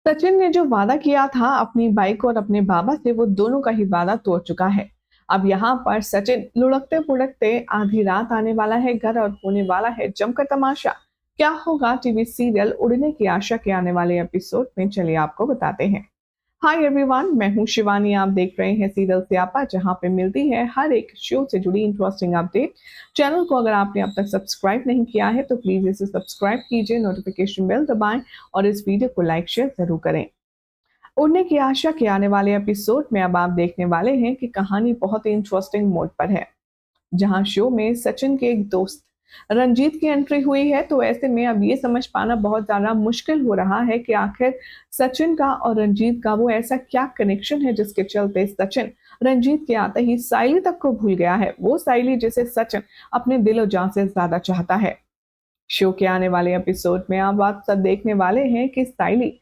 सचिन ने जो वादा किया था अपनी बाइक और अपने बाबा से, वो दोनों का ही वादा तोड़ चुका है। अब यहाँ पर सचिन लुढ़कते पुढ़कते आधी रात आने वाला है घर और होने वाला है जमकर तमाशा। क्या होगा टीवी सीरियल उड़ने की आशा के आने वाले एपिसोड में, चलिए आपको बताते हैं। हाय एवरीवन, मैं हूं शिवानी। आप देख रहे हैं सीरियल स्यापा, जहां पे मिलती है हर एक शो से जुड़ी इंटरेस्टिंग अपडेट। चैनल को अगर आपने अब तक सब्सक्राइब नहीं किया है तो प्लीज इसे सब्सक्राइब कीजिए, नोटिफिकेशन बेल दबाएं और इस वीडियो को लाइक शेयर जरूर करें। उड़ने की आशा के आने वाले एपिसोड में अब आप देखने वाले हैं कि कहानी बहुत ही इंटरेस्टिंग मोड पर है। जहां शो में सचिन के एक दोस्त रंजीत की एंट्री हुई है, तो ऐसे में अब ये समझ पाना बहुत ज्यादा मुश्किल हो रहा है कि आखिर सचिन का और रंजीत का वो ऐसा क्या कनेक्शन है जिसके चलते सचिन रंजीत के आते ही साइली तक को भूल गया है, वो साइली जिसे सचिन अपने दिलो जान से ज्यादा चाहता है। शो के आने वाले एपिसोड में अब आप सब देखने वाले हैं कि साइली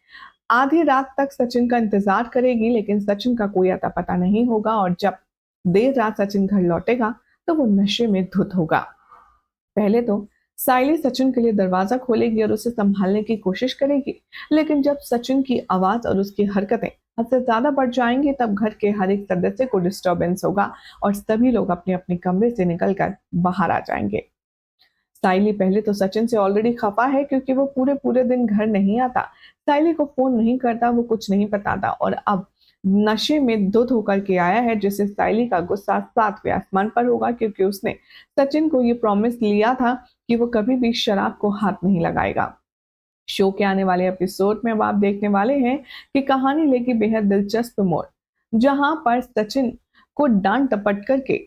आधी रात तक सचिन का इंतजार करेगी, लेकिन सचिन का कोई अता पता नहीं होगा और जब देर रात सचिन घर लौटेगा तो वो नशे में धुत होगा। पहले तो साइली सचिन के लिए दरवाजा खोलेगी और उसे संभालने की कोशिश करेगी, लेकिन जब सचिन की आवाज और उसकी हरकतें हद से ज्यादा बढ़ जाएंगी तब घर के हर एक सदस्य को डिस्टरबेंस होगा और सभी लोग अपने अपने कमरे से निकलकर बाहर आ जाएंगे। साइली पहले तो सचिन से ऑलरेडी खफा है क्योंकि वो पूरे पूरे दिन घर नहीं आता, साइली को फोन नहीं करता, वो कुछ नहीं बताता और अब नशे में धुत होकर के आया है, जिससे साइली का गुस्सा सातवें आसमान पर होगा क्योंकि उसने सचिन को ये प्रॉमिस लिया था कि वो कभी भी शराब को हाथ नहीं लगाएगा। शो के आने वाले एपिसोड में अब आप देखने वाले हैं कि कहानी लेगी बेहद दिलचस्प मोड़, जहां पर सचिन को डांट टपट करके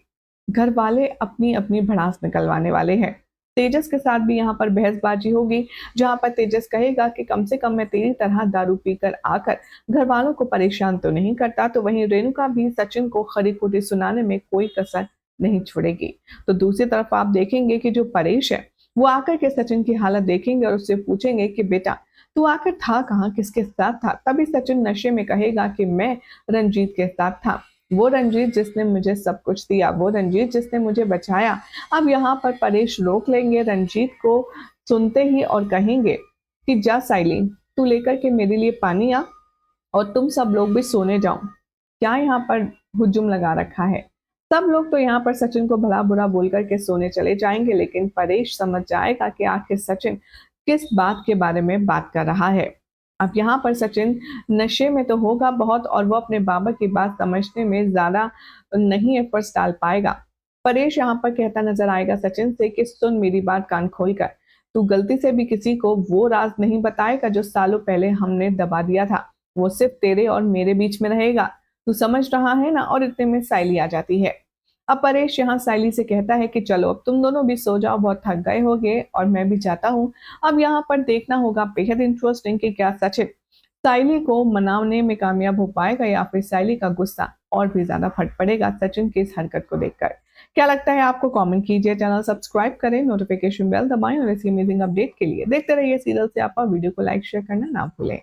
घर वाले अपनी अपनी भड़ास निकलवाने वाले हैं। तेजस के साथ भी यहाँ पर बहसबाजी होगी, जहां पर तेजस कहेगा कि कम से कम मैं तेरी तरह दारू पीकर आकर घर वालों को परेशान तो नहीं करता, तो वहीं रेणुका भी सचिन को खरी खोटी सुनाने में कोई कसर नहीं छोड़ेगी। तो दूसरी तरफ आप देखेंगे कि जो परेश है वो आकर के सचिन की हालत देखेंगे और उससे पूछेंगे कि बेटा तू आकर था कहाँ, किसके साथ था। तभी सचिन नशे में कहेगा कि मैं रंजीत के साथ था, वो रंजीत जिसने मुझे सब कुछ दिया, वो रंजीत जिसने मुझे बचाया। अब यहाँ पर परेश रोक लेंगे रंजीत को सुनते ही और कहेंगे कि जा साइली, तू लेकर के मेरे लिए पानी आ और तुम सब लोग भी सोने जाओ। क्या यहाँ पर हुजूम लगा रखा है। सब लोग तो यहाँ पर सचिन को भला बुरा बोल करके सोने चले जाएंगे, लेकिन परेश समझ जाएगा कि आखिर सचिन किस बात के बारे में बात कर रहा है। अब यहाँ पर सचिन नशे में तो होगा बहुत और वो अपने बाबा की बात समझने में ज्यादा नहीं एफर्ट्स डाल पाएगा। परेश यहाँ पर कहता नजर आएगा सचिन से कि सुन मेरी बात कान खोल कर, तू गलती से भी किसी को वो राज नहीं बताएगा जो सालों पहले हमने दबा दिया था, वो सिर्फ तेरे और मेरे बीच में रहेगा, तू समझ रहा है ना। और इतने में साइली आ जाती है। अब परेश यहाँ साइली से कहता है कि चलो अब तुम दोनों भी सो जाओ, बहुत थक गए होगे और मैं भी जाता हूँ। अब यहाँ पर देखना होगा बेहद इंटरेस्टिंग कि क्या सचिन साइली को मनाने में कामयाब हो पाएगा या फिर साइली का गुस्सा और भी ज्यादा फट पड़ेगा सचिन की इस हरकत को देखकर। क्या लगता है आपको, कमेंट कीजिए, चैनल सब्सक्राइब करें, नोटिफिकेशन बेल दबाएं और ऐसी अमेजिंग अपडेट के लिए देखते रहिए सीरियल से। आप वीडियो को लाइक शेयर करना ना भूलें।